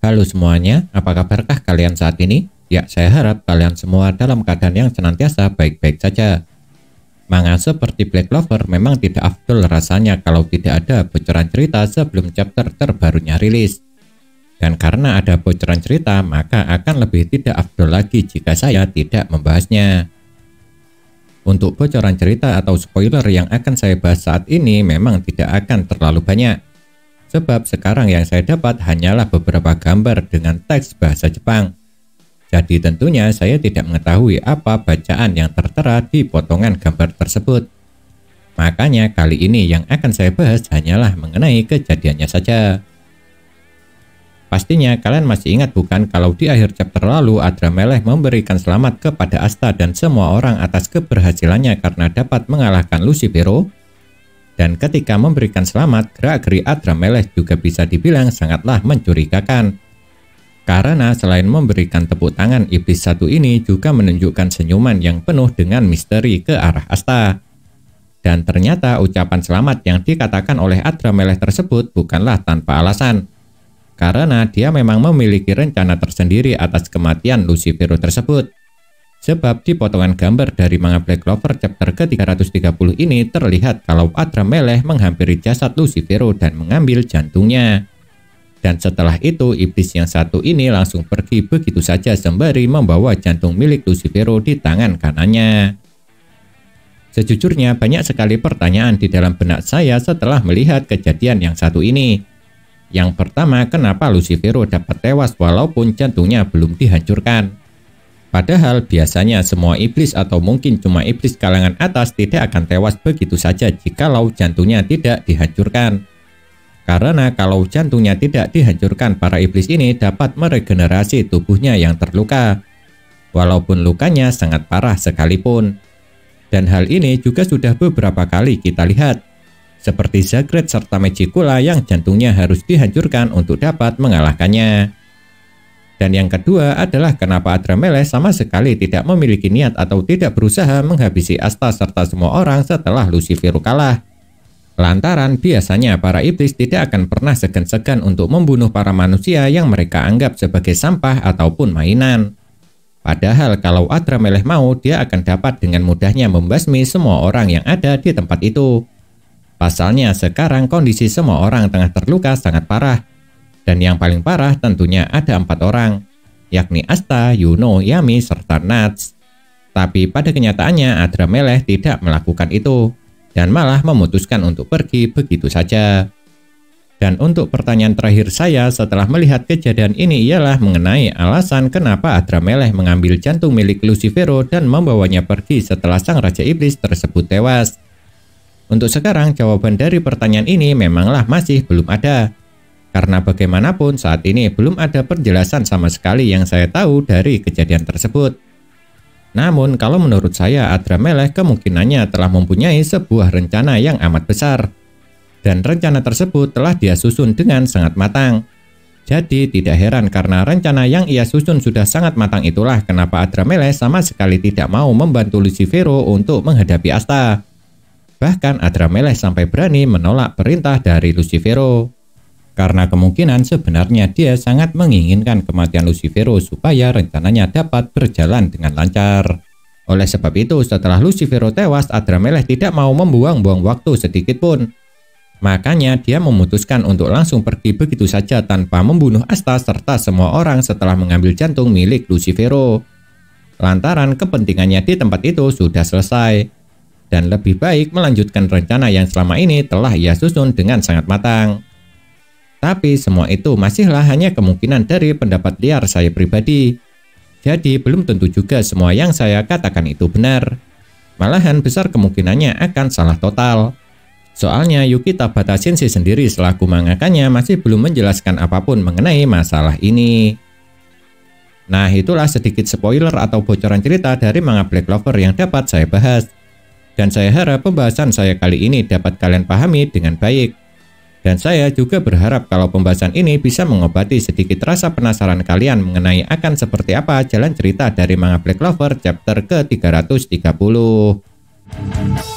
Halo semuanya, apa kabarkah kalian saat ini? Ya, saya harap kalian semua dalam keadaan yang senantiasa baik-baik saja. Manga seperti Black Clover memang tidak afdol rasanya kalau tidak ada bocoran cerita sebelum chapter terbarunya rilis. Dan karena ada bocoran cerita, maka akan lebih tidak afdol lagi jika saya tidak membahasnya. Untuk bocoran cerita atau spoiler yang akan saya bahas saat ini memang tidak akan terlalu banyak. Sebab sekarang yang saya dapat hanyalah beberapa gambar dengan teks bahasa Jepang. Jadi tentunya saya tidak mengetahui apa bacaan yang tertera di potongan gambar tersebut. Makanya kali ini yang akan saya bahas hanyalah mengenai kejadiannya saja. Pastinya kalian masih ingat bukan kalau di akhir chapter lalu Adramelech memberikan selamat kepada Asta dan semua orang atas keberhasilannya karena dapat mengalahkan Lucifero? Dan ketika memberikan selamat, gerak-gerik Adramelech juga bisa dibilang sangatlah mencurigakan. Karena selain memberikan tepuk tangan, iblis satu ini juga menunjukkan senyuman yang penuh dengan misteri ke arah Asta. Dan ternyata ucapan selamat yang dikatakan oleh Adramelech tersebut bukanlah tanpa alasan. Karena dia memang memiliki rencana tersendiri atas kematian Lucifero tersebut. Sebab di potongan gambar dari manga Black Clover chapter ke-330 ini terlihat kalau Adramelech menghampiri jasad Lucifero dan mengambil jantungnya. Dan setelah itu iblis yang satu ini langsung pergi begitu saja sembari membawa jantung milik Lucifero di tangan kanannya. Sejujurnya banyak sekali pertanyaan di dalam benak saya setelah melihat kejadian yang satu ini. Yang pertama, kenapa Lucifero dapat tewas walaupun jantungnya belum dihancurkan? Padahal biasanya semua iblis atau mungkin cuma iblis kalangan atas tidak akan tewas begitu saja jikalau jantungnya tidak dihancurkan. Karena kalau jantungnya tidak dihancurkan, para iblis ini dapat meregenerasi tubuhnya yang terluka. Walaupun lukanya sangat parah sekalipun. Dan hal ini juga sudah beberapa kali kita lihat. Seperti Zagreus serta Magicula yang jantungnya harus dihancurkan untuk dapat mengalahkannya. Dan yang kedua adalah kenapa Adramelech sama sekali tidak memiliki niat atau tidak berusaha menghabisi Asta serta semua orang setelah Lucifero kalah. Lantaran biasanya para iblis tidak akan pernah segan-segan untuk membunuh para manusia yang mereka anggap sebagai sampah ataupun mainan. Padahal kalau Adramelech mau, dia akan dapat dengan mudahnya membasmi semua orang yang ada di tempat itu. Pasalnya sekarang kondisi semua orang tengah terluka sangat parah. Dan yang paling parah tentunya ada 4 orang, yakni Asta, Yuno, Yami, serta Nats. Tapi pada kenyataannya Adramelech tidak melakukan itu, dan malah memutuskan untuk pergi begitu saja. Dan untuk pertanyaan terakhir saya setelah melihat kejadian ini ialah mengenai alasan kenapa Adramelech mengambil jantung milik Lucifero dan membawanya pergi setelah sang Raja Iblis tersebut tewas. Untuk sekarang jawaban dari pertanyaan ini memanglah masih belum ada. Karena bagaimanapun saat ini belum ada penjelasan sama sekali yang saya tahu dari kejadian tersebut. Namun kalau menurut saya Adramelech kemungkinannya telah mempunyai sebuah rencana yang amat besar. Dan rencana tersebut telah dia susun dengan sangat matang. Jadi tidak heran karena rencana yang ia susun sudah sangat matang itulah kenapa Adramelech sama sekali tidak mau membantu Lucifero untuk menghadapi Asta. Bahkan Adramelech sampai berani menolak perintah dari Lucifero. Karena kemungkinan sebenarnya dia sangat menginginkan kematian Lucifero supaya rencananya dapat berjalan dengan lancar. Oleh sebab itu setelah Lucifero tewas, Adramelech tidak mau membuang-buang waktu sedikit pun. Makanya dia memutuskan untuk langsung pergi begitu saja tanpa membunuh Asta serta semua orang setelah mengambil jantung milik Lucifero. Lantaran kepentingannya di tempat itu sudah selesai. Dan lebih baik melanjutkan rencana yang selama ini telah ia susun dengan sangat matang. Tapi semua itu masihlah hanya kemungkinan dari pendapat liar saya pribadi. Jadi belum tentu juga semua yang saya katakan itu benar. Malahan besar kemungkinannya akan salah total. Soalnya Yuki Tabata Sensei sendiri selaku mangakannya masih belum menjelaskan apapun mengenai masalah ini. Nah itulah sedikit spoiler atau bocoran cerita dari manga Black Clover yang dapat saya bahas. Dan saya harap pembahasan saya kali ini dapat kalian pahami dengan baik. Dan saya juga berharap kalau pembahasan ini bisa mengobati sedikit rasa penasaran kalian mengenai akan seperti apa jalan cerita dari manga Black Clover chapter ke-330.